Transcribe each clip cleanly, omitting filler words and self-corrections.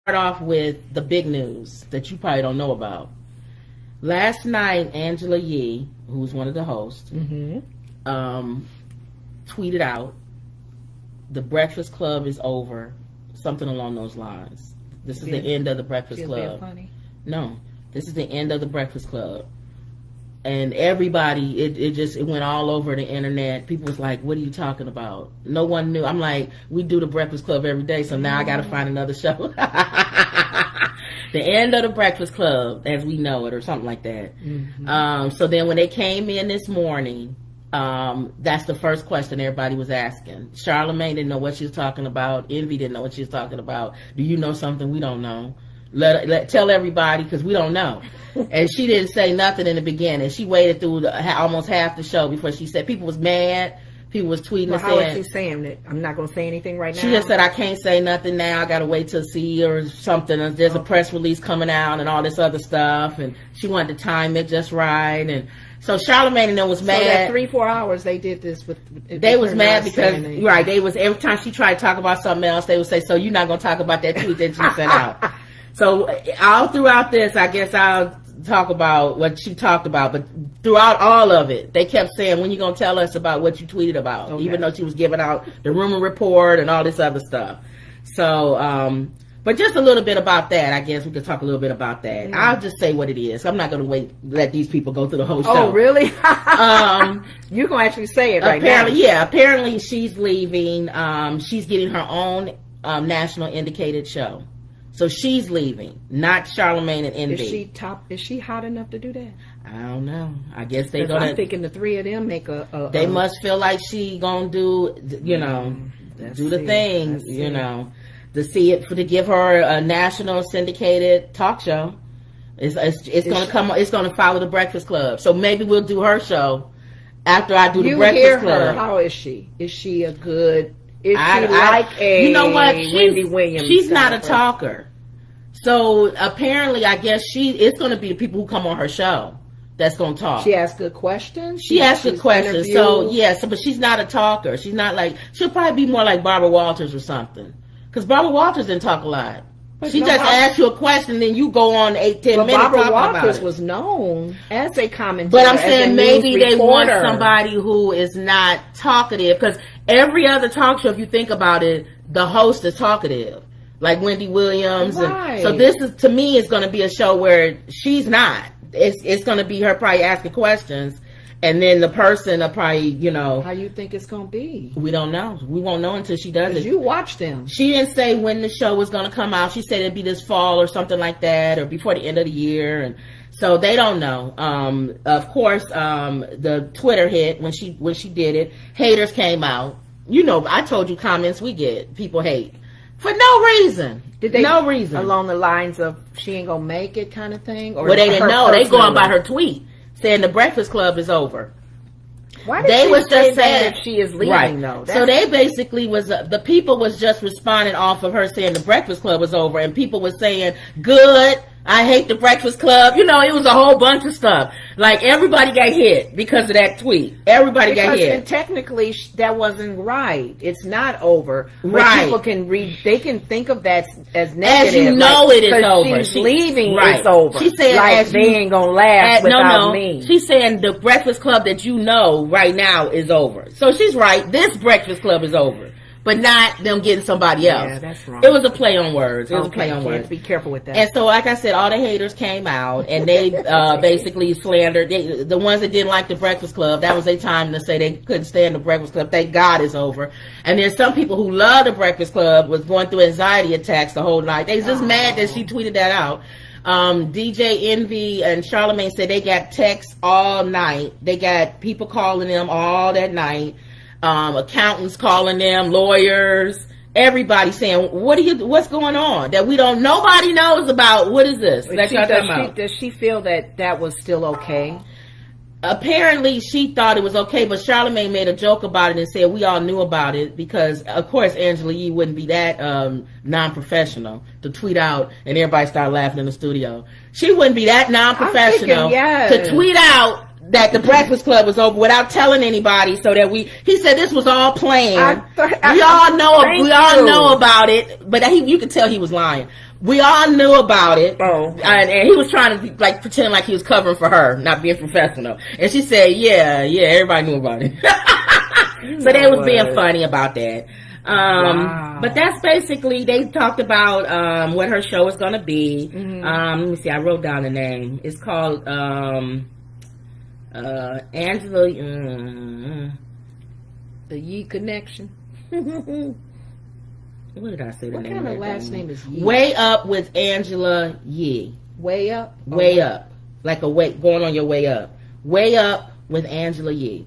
Start off with the big news that you probably don't know about. Last night, Angela Yee, who's one of the hosts, tweeted out, "The Breakfast Club is over," something along those lines. This is the end of the Breakfast Club. Funny. No, this is the end of the Breakfast Club. And everybody, it went all over the internet. People was like, "What are you talking about?" No one knew. I'm like, we do the Breakfast Club every day, so now I got to find another show. The end of the Breakfast Club, as we know it, or something like that. So then when they came in this morning, that's the first question everybody was asking. Charlamagne didn't know what she was talking about. Envy didn't know what she was talking about. Do you know something we don't know? Tell everybody, because we don't know. And she didn't say nothing in the beginning. She waited through almost half the show before she said. People was mad. People was tweeting. Well, how is she saying that? I'm not going to say anything right now. She just said, "I can't say nothing now. I got to wait till see or something. There's a press release coming out and all this other stuff." And she wanted to time it just right. And so Charlamagne and them was mad. So that 3-4 hours they did this with. They was mad because they was, every time she tried to talk about something else, they would say, "So you're not going to talk about that tweet that you sent out." So all throughout this, I guess I'll talk about what she talked about, but throughout all of it, they kept saying, "When you gonna tell us about what you tweeted about?" Okay. Even though she was giving out the rumor report and all this other stuff. So, but just a little bit about that. I guess we could talk a little bit about that. I'll just say what it is. I'm not gonna let these people go through the whole show. Oh, really? You're gonna actually say it right now? Yeah. Apparently, she's leaving. She's getting her own national indicated show. So she's leaving, not Charlamagne and Envy. Is she hot enough to do that? I don't know. I guess they gonna. I'm thinking the three of them make they must feel like she gonna do, do the thing, to give her a national syndicated talk show. It's gonna come. It's gonna follow the Breakfast Club. So maybe we'll do her show after I do the Breakfast Club. How is she? Is she a good? Is she like a you know what? Wendy Williams? She's not a talker. So apparently, I guess it's going to be the people who come on her show that's going to talk. She asks good questions. She asks good questions. So but she's not a talker. She's not like, she'll probably be more like Barbara Walters or something. Because Barbara Walters didn't talk a lot. She just asks you a question, then you go on 8-10 minutes. Barbara Walters was known as a commentator. But I'm saying maybe they want somebody who is not talkative, because every other talk show, if you think about it, the host is talkative, like Wendy Williams. Right. And so this is, to me, is going to be a show where she's not. It's going to be her probably asking questions. And then the person will probably, How you think it's going to be? We don't know. We won't know until she does it. You watch them. She didn't say when the show was going to come out. She said it'd be this fall or something like that, or before the end of the year. And so they don't know. Of course, the Twitter hit when she did it. Haters came out. I told you comments we get. People hate. For no reason. No reason. Along the lines of, she ain't going to make it kind of thing? Or well, they didn't know. They going by her tweet, saying the Breakfast Club is over. Why did they was just saying that she is leaving, though? So they basically the people was just responding off of her saying the Breakfast Club was over, and people was saying, "Good, I hate the Breakfast Club." It was a whole bunch of stuff. Like, everybody got hit because of that tweet. Everybody got hit. And technically, that wasn't right. It's not over. Right. People can they can think of that as negative. As it is over. She's leaving, it's over. She's saying, like, they ain't gonna last without me. She's saying the Breakfast Club that you know right now is over. So she's right. This Breakfast Club is over. But not them getting somebody else. Yeah, that's wrong. It was a play on words. It was a play on words. Be careful with that. And so, like I said, all the haters came out, and they basically slandered. The ones that didn't like the Breakfast Club, that was their time to say they couldn't stand the Breakfast Club. Thank God it's over. And there's some people who love the Breakfast Club, was going through anxiety attacks the whole night. They was just mad that she tweeted that out. DJ Envy and Charlamagne said they got texts all night. They got people calling them all that night. Accountants calling them, lawyers, everybody saying, what's going on that nobody knows about? What is this? Does she feel that was still okay? Apparently she thought it was okay, but Charlamagne made a joke about it and said we all knew about it because, of course, Angela Yee wouldn't be that non-professional to tweet out and everybody started laughing in the studio. She wouldn't be that non-professional to tweet out that the Breakfast Club was over without telling anybody, so that he said this was all planned. We all know about it, but you could tell he was lying. We all knew about it. Oh. And he was trying to like pretend like he was covering for her, not being professional. And she said, yeah, everybody knew about it. So they was being funny about that. Wow. But that's basically, they talked about what her show is going to be. Let me see, I wrote down the name. It's called Angela. The Yee Connection. What did I say the what name kind of of last name is Yee? Way Up with Angela Yee. Way Up? Way Up. Like a way, going on your way up. Way Up with Angela Yee.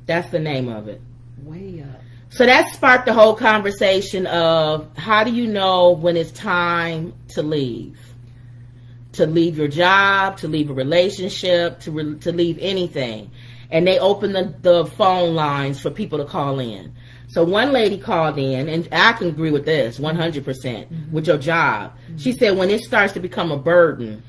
That's the name of it. Way Up. So that sparked the whole conversation of how do you know when it's time to leave? To leave your job, to leave a relationship, to leave anything. And they opened the phone lines for people to call in. So one lady called in, and I can agree with this 100% with your job. She said when it starts to become a burden,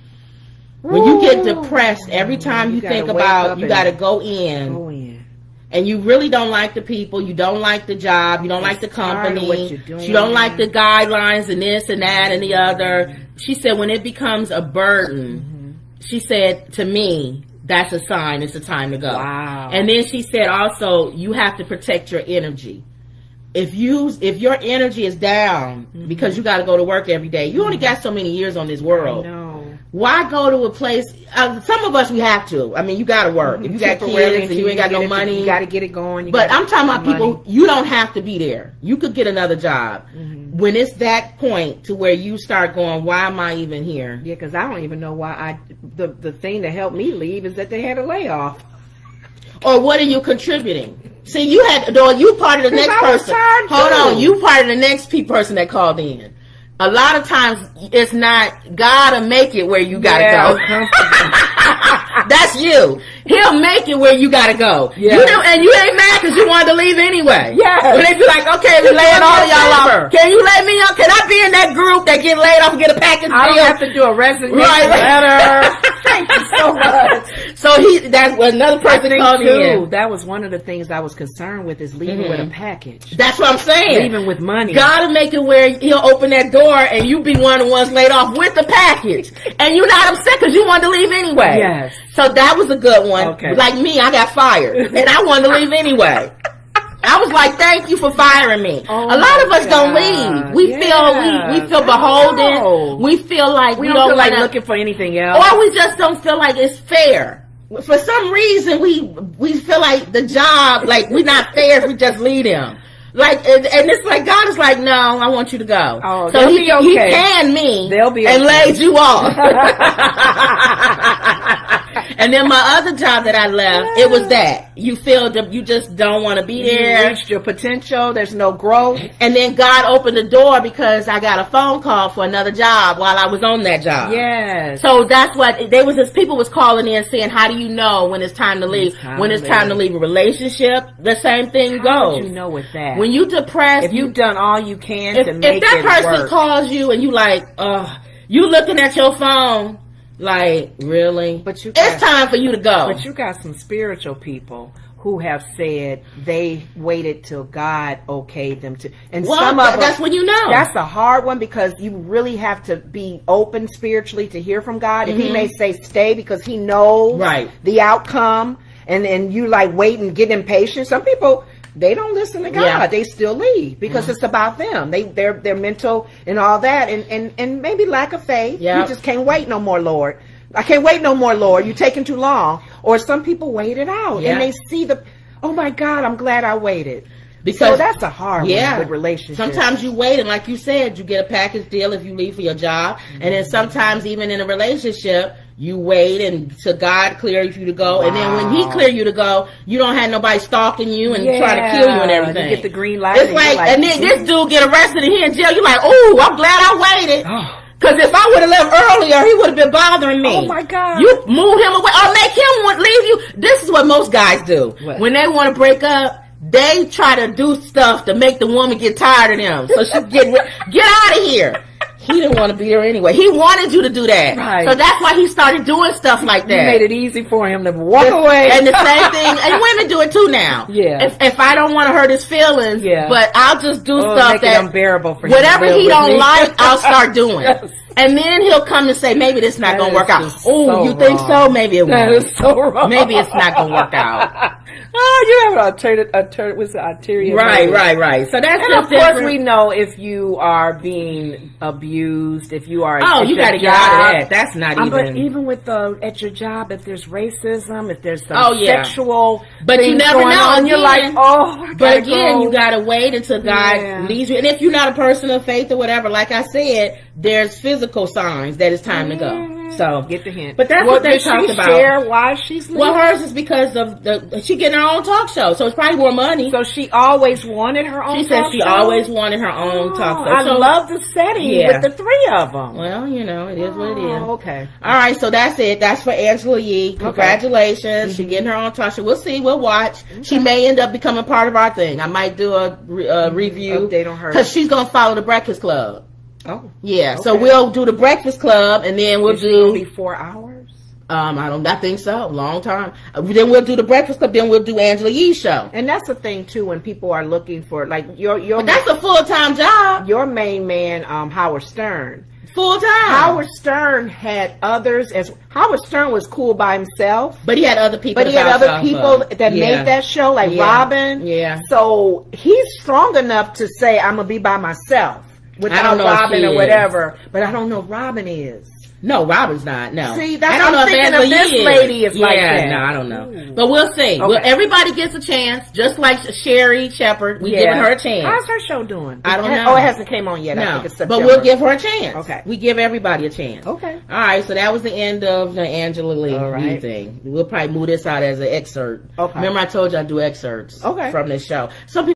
when you get depressed, every time you think about, you got to go in. And you really don't like the people, you don't like the job, you don't like the company, you don't like the guidelines and this and that and the other. She said when it becomes a burden, she said to me, that's a sign it's a time to go. Wow. And then she said also, you have to protect your energy. If your energy is down because you got to go to work every day, you only got so many years on this world. I know. Why go to a place? Some of us, we have to. I mean, you got to work. If you got kids and you ain't got no money, you got to get it going. But I'm talking about people, you don't have to be there. You could get another job. When it's that point to where you start going, why am I even here? Yeah, because I don't even know why the thing that helped me leave is that they had a layoff. Or what are you contributing? See, you part of the next person. Hold on, you part of the next person that called in. A lot of times, it's not God to make it where you gotta go. That's you. He'll make it where you gotta go. Yeah. And you ain't mad because you wanted to leave anyway. Yeah. When they be like, okay, we're laying all of y'all off. Can you let me off? Can I be in that group that get laid off and get a package deal? I don't have to do a resignation letter. Thank you so much. So that's another person called in. That was one of the things I was concerned with, is leaving with a package. That's what I'm saying. Leaving with money. God will make it where he'll open that door and you be one of the ones laid off with the package. And you're not upset because you wanted to leave anyway. Yes. So that was a good one. Okay. Like me, I got fired and I wanted to leave anyway. I was like, thank you for firing me. Oh, a lot of us don't leave. We feel beholden. We feel like we don't feel like looking for anything else. Or we just don't feel like it's fair. For some reason, we feel like the job, like we're not fair if we just leave them. Like, and it's like, God is like, no, I want you to go. Oh, so he okay. canned me and laid you off. And then my other job that I left, it was that. You feel that you just don't want to be there. You reached your potential. There's no growth. And then God opened the door because I got a phone call for another job while I was on that job. Yes. So that's what, people was calling in saying, how do you know when it's time to leave? When it's time to leave a relationship, the same thing goes. How do you know with that? When you depressed, if you've done all you can to make it work. If that person calls you and you like, you looking at your phone, like, really? But it's time for you to go. But you got some spiritual people who have said they waited till God okayed them to. And some of them, that's when you know. That's a hard one because you really have to be open spiritually to hear from God. If he may say stay because he knows the outcome, and you like wait and get impatient. Some people, they don't listen to God. Yeah. They still leave because it's about them. They're mental and all that, and maybe lack of faith. Yeah. You just can't wait no more, Lord. I can't wait no more, Lord. You're taking too long. Or some people wait it out and they see oh my God, I'm glad I waited. So that's a hard one with relationships. Sometimes you wait, and like you said, you get a package deal if you leave for your job. And then sometimes even in a relationship, you wait until God clears you to go. And then when he clears you to go, you don't have nobody stalking you and trying to kill you and everything. You get the green light. It's like, and then this dude get arrested and he in jail. You're like, oh, I'm glad I waited. Because if I would have left earlier, he would have been bothering me. Oh, my God. You move him away or make him leave you. This is what most guys do. What? When they want to break up, they try to do stuff to make the woman get tired of them. So she get out of here. He didn't want to be there anyway. He wanted you to do that. Right. So that's why he started doing stuff like that. You made it easy for him to walk away. And the same thing, and women do it too now. Yeah. If I don't want to hurt his feelings, but I'll just do stuff make it unbearable for him. Whatever he don't like, I'll start doing. Yes. And then he'll come and say, maybe this not going to work out. Oh, you think so? Maybe it won't. That is so wrong. Maybe it's not going to work out. Oh, you have an ulterior Right. So that's and of course we know if you are being abused, if you are you got to get out of that. That's not even. But even with at your job, if there's racism, if there's some sexual, but you never know, and you're like, but again, you got to wait until God leads you. And if you're not a person of faith or whatever, like I said, there's physical signs that it's time to go. So get the hint. But that's what they talked about. Share why she's leaving? Well, hers is because of she getting her own talk show, so it's probably more money. So she always wanted her own. She said she always wanted her own talk show. I love the setting with the three of them. Well, you know, it is what it is. Okay. All right, so that's it. That's for Angela Yee. Congratulations. Okay. She getting her own talk show. We'll see. We'll watch. Okay. She may end up becoming part of our thing. I might do a review update on her because she's gonna follow the Breakfast Club. Oh, yeah. Okay. So we'll do the Breakfast Club, and then we'll do. It'll be 4 hours. I think so. Long time. Then we'll do the Breakfast Club. Then we'll do Angela Yee's show. And that's the thing too. When people are looking for but that's a full-time job. Your main man, Howard Stern. Full-time. Howard Stern had others. Howard Stern was cool by himself, but he had other people. But he had other people that made that show, like Robin. Yeah. So he's strong enough to say, "I'm gonna be by myself." Without Robin or whatever, but I don't know if Robin is. No, Robin's not. No. See, that's what I'm thinking of. This lady is like that. No, I don't know. Ooh. But we'll see. Okay. Everybody gets a chance, just like Sherry Shepherd. We're giving her a chance. How's her show doing? I don't know. Oh, it hasn't came on yet. No, I think it's September. But we'll give her a chance. Okay. We give everybody a chance. Okay. All right. So that was the end of the Angela Yee thing. We'll probably move this out as an excerpt. Okay. Remember, I told you I do excerpts. From this show. Some people